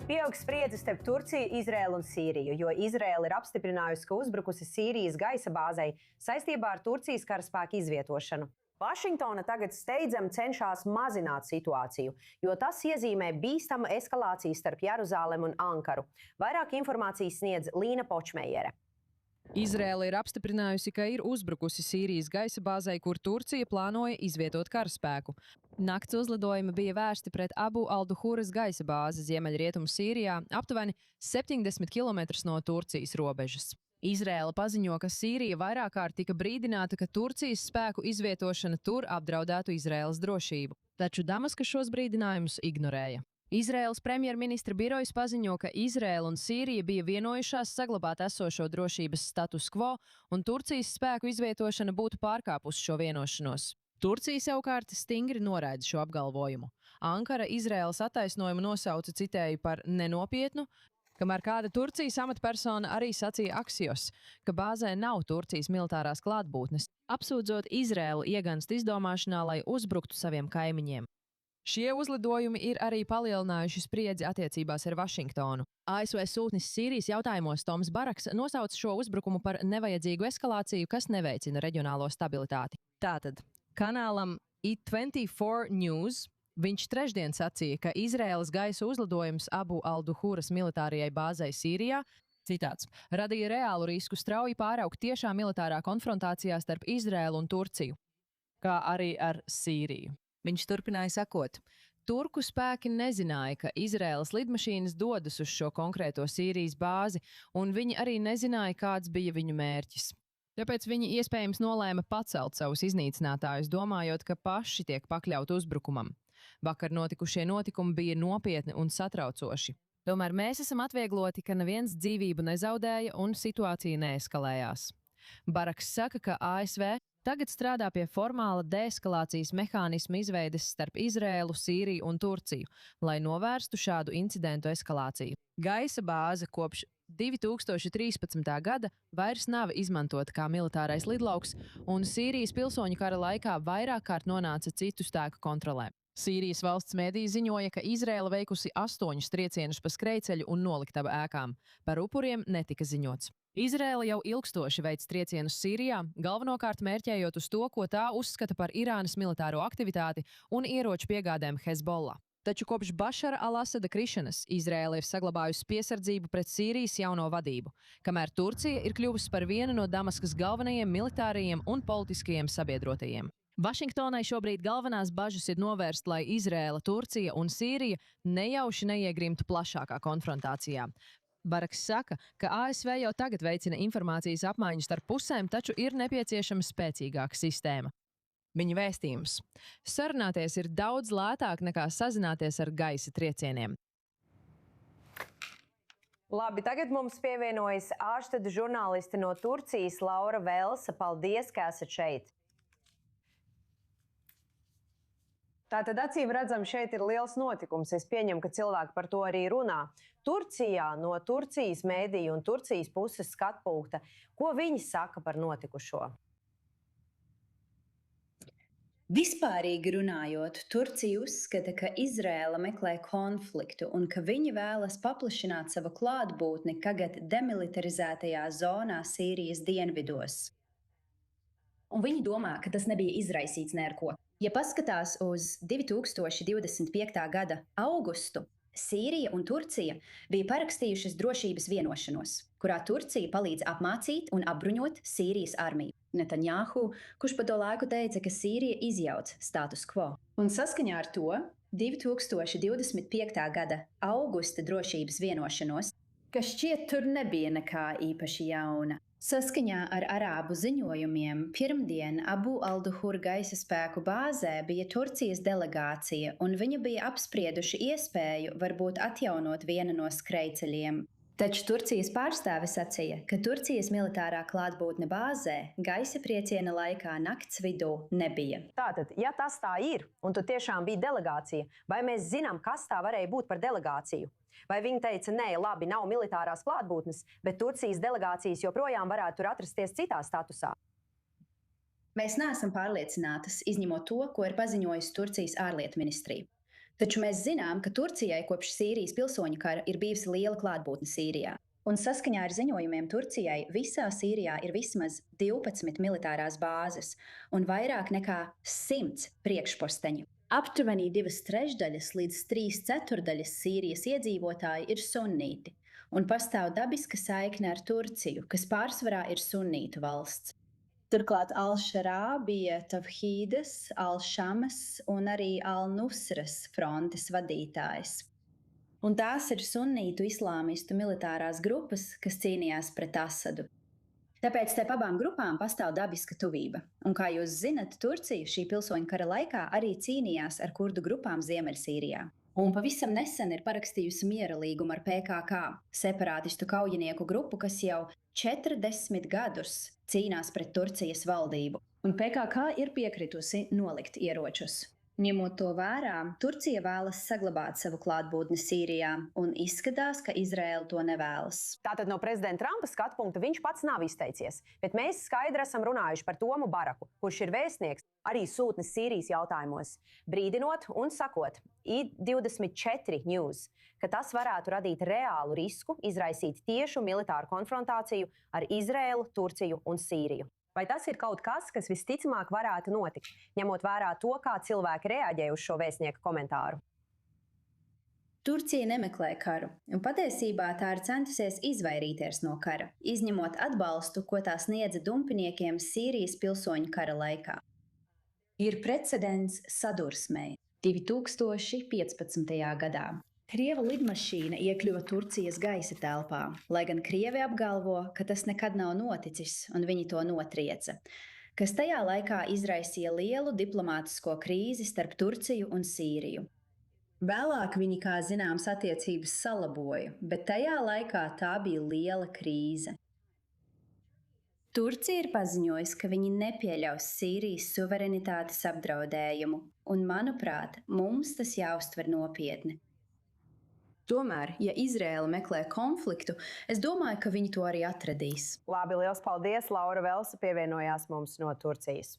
Pieaug spriedze starp Turciju, Izraēlu un Sīriju, jo Izraēla ir apstiprinājusi, ka uzbrukusi Sīrijas gaisa bāzei saistībā ar Turcijas karaspēku izvietošanu. Vašingtona tagad steidzami cenšas mazināt situāciju, jo tas iezīmē bīstamu eskalāciju starp Jeruzalemi un Ankaru. Vairāk informācijas sniedz Līna Počmejere. Izraēla ir apstiprinājusi, ka ir uzbrukusi Sīrijas gaisa bāzei, kur Turcija plānoja izvietot karaspēku. Nakts uzlidojumi bija vērsti pret Abu al-Duhuras gaisa bāzi ziemeļrietumu Sīrijā, aptuveni 70 km no Turcijas robežas. Izraēla paziņo, ka Sīrija vairāk kārt tika brīdināta, ka Turcijas spēku izvietošana tur apdraudētu Izraēlas drošību. Taču Damaska šos brīdinājumus ignorēja. Izraēlas premjerministra birojas paziņo, ka Izraēla un Sīrija bija vienojušās saglabāt esošo drošības status quo, un Turcijas spēku izvietošana būtu pārkāpusi šo vienošanos. Turcija savukārt stingri noraida šo apgalvojumu. Ankara Izraēlas attaisnojumu nosauca, citēju, par nenopietnu, kamēr kāda Turcijas amatpersona arī sacīja Axios, ka bāzē nav Turcijas militārās klātbūtnes, apsūdzot Izraēlu ieganstu izdomāšanā, lai uzbruktu saviem kaimiņiem. Šie uzlidojumi ir arī palielinājuši spriedzi attiecībās ar Vašingtonu. ASV sūtnis Sīrijas jautājumos Toms Baraks nosauca šo uzbrukumu par nevajadzīgu eskalāciju, kas neveicina reģionālo stabilitāti. Tātad kanālam I24 News viņš trešdien sacīja, ka Izraēlas gaisa uzlidojums Abu al-Duhuras militārajai bāzei Sīrijā, citāts, radīja reālu risku strauji pāraugt tiešā militārā konfrontācijā starp Izraēlu un Turciju, kā arī ar Sīriju. Viņš turpināja sakot, turku spēki nezināja, ka Izraēlas lidmašīnas dodas uz šo konkrēto Sīrijas bāzi, un viņi arī nezināja, kāds bija viņu mērķis. Tāpēc viņi iespējams nolēma pacelt savus iznīcinātājus, domājot, ka paši tiek pakļauti uzbrukumam. Vakar notikušie notikumi bija nopietni un satraucoši. Tomēr mēs esam atviegloti, ka neviens dzīvību nezaudēja un situācija neeskalējās. Baraks saka, ka ASV tagad strādā pie formāla deeskalācijas mehānisma izveides starp Izraēlu, Sīriju un Turciju, lai novērstu šādu incidentu eskalāciju. Gaisa bāze kopš 2013. gada vairs nav izmantota kā militārais lidlauks, un Sīrijas pilsoņu kara laikā vairāk kārt nonāca citu spēku kontrolē. Sīrijas valsts mēdīji ziņoja, ka Izraēla veikusi 8 triecienus pa skrejceļu un noliktava ēkām. Par upuriem netika ziņots. Izraēla jau ilgstoši veic triecienus Sīrijā, galvenokārt mērķējot uz to, ko tā uzskata par Irānas militāro aktivitāti un ieroču piegādēm Hezbollah. Taču kopš Bašara al-Asada krišanas Izraēla ir saglabājusi piesardzību pret Sīrijas jauno vadību, kamēr Turcija ir kļuvusi par vienu no Damaskas galvenajiem militārajiem un politiskajiem sabiedrotajiem. Vašingtonai šobrīd galvenās bažas ir novērst, lai Izraēla, Turcija un Sīrija nejauši neiegrimtu plašākā konfrontācijā. Baraks saka, ka ASV jau tagad veicina informācijas apmaiņu starp pusēm, taču ir nepieciešama spēcīgāka sistēma. Viņa vēstījums. Sarunāties ir daudz lētāk nekā sazināties ar gaisa triecieniem. Labi, tagad mums pievienojas ārštata žurnāliste no Turcijas Laura Velsa. Paldies, ka esat šeit! Tātad acīm redzam, šeit ir liels notikums. Es pieņemu, ka cilvēki par to arī runā. Turcijā no Turcijas mēdīju un Turcijas puses skatpunkta, ko viņi saka par notikušo? Vispārīgi runājot, Turcija uzskata, ka Izraēla meklē konfliktu un ka viņi vēlas paplašināt savu klātbūtni tagad demilitarizētajā zonā Sīrijas dienvidos. Un viņi domā, ka tas nebija izraisīts ne ar ko. Ja paskatās uz 2025. gada augustu, Sīrija un Turcija bija parakstījušas drošības vienošanos, kurā Turcija palīdz apmācīt un apbruņot Sīrijas armiju. Netanjahu, kurš pa to laiku teica, ka Sīrija izjauc status quo. Un saskaņā ar to 2025. gada augusta drošības vienošanos, ka šķiet tur nebija nekā īpaši jauna. Saskaņā ar arābu ziņojumiem, pirmdien Abu al-Duhur gaisa spēku bāzē bija Turcijas delegācija, un viņi bija apsprieduši iespēju varbūt atjaunot vienu no skrejceļiem. Taču Turcijas pārstāve sacīja, ka Turcijas militārā klātbūtne bāzē gaisa trieciena laikā nakts vidū nebija. Tātad, ja tas tā ir, un tu tiešām bija delegācija, vai mēs zinām, kas tā varēja būt par delegāciju? Vai viņi teica, nē, labi, nav militārās klātbūtnes, bet Turcijas delegācijas joprojām varētu tur atrasties citā statusā? Mēs neesam pārliecinātas, izņemot to, ko ir paziņojusi Turcijas ārlietu ministrija. Taču mēs zinām, ka Turcijai kopš Sīrijas pilsoņu kara ir bijusi liela klātbūtne Sīrijā. Un saskaņā ar ziņojumiem Turcijai visā Sīrijā ir vismaz 12 militārās bāzes un vairāk nekā 100 priekšposteņu. Aptuveni 2/3 līdz 3/4 Sīrijas iedzīvotāji ir sunnīti, un pastāv dabiska saikne ar Turciju, kas pārsvarā ir sunnītu valsts. Turklāt Al-Šarā bija Tavhīdas, Al-Šamas un arī Al-Nusras frontes vadītājs. Un tās ir sunnītu islāmistu militārās grupas, kas cīnījās pret Asadu. Tāpēc te abām grupām pastāv dabiska tuvība. Un, kā jūs zinat, Turcija šī pilsoņu kara laikā arī cīnījās ar kurdu grupām Ziemeļsīrijā. Un pavisam nesen ir parakstījusi miera līgumu ar PKK, separātistu kaujinieku grupu, kas jau 40 gadus cīnās pret Turcijas valdību. Un PKK ir piekritusi nolikt ieročus. Ņemot to vērā, Turcija vēlas saglabāt savu klātbūtni Sīrijā, un izskatās, ka Izraēla to nevēlas. Tātad no prezidenta Trumpa skatu punkta viņš pats nav izteicies, bet mēs skaidri esam runājuši par Tomu Baraku, kurš ir vēstnieks, arī sūtnis Sīrijas jautājumos, brīdinot un sakot I24 News, ka tas varētu radīt reālu risku izraisīt tiešu militāru konfrontāciju ar Izraēlu, Turciju un Sīriju. Vai tas ir kaut kas, kas visticamāk varētu notikt, ņemot vērā to, kā cilvēki reaģē uz šo vēstnieku komentāru? Turcija nemeklē karu, un patiesībā tā ir centusies izvairīties no kara, izņemot atbalstu, ko tā sniedza dumpiniekiem Sīrijas pilsoņu kara laikā. Ir precedents sadursmei 2015. gadā. Krieva lidmašīna iekļuva Turcijas gaisa telpā, lai gan Krievi apgalvo, ka tas nekad nav noticis, un viņi to notrieca, kas tajā laikā izraisīja lielu diplomātisko krīzi starp Turciju un Sīriju. Vēlāk viņi, kā zināms, attiecības salaboja, bet tajā laikā tā bija liela krīze. Turcija ir paziņojusi, ka viņi nepieļaus Sīrijas suverenitātes apdraudējumu, un, manuprāt, mums tas jāuztver nopietni. Tomēr, ja Izraēla meklē konfliktu, es domāju, ka viņi to arī atradīs. Labi, liels paldies! Laura Velsa pievienojās mums no Turcijas.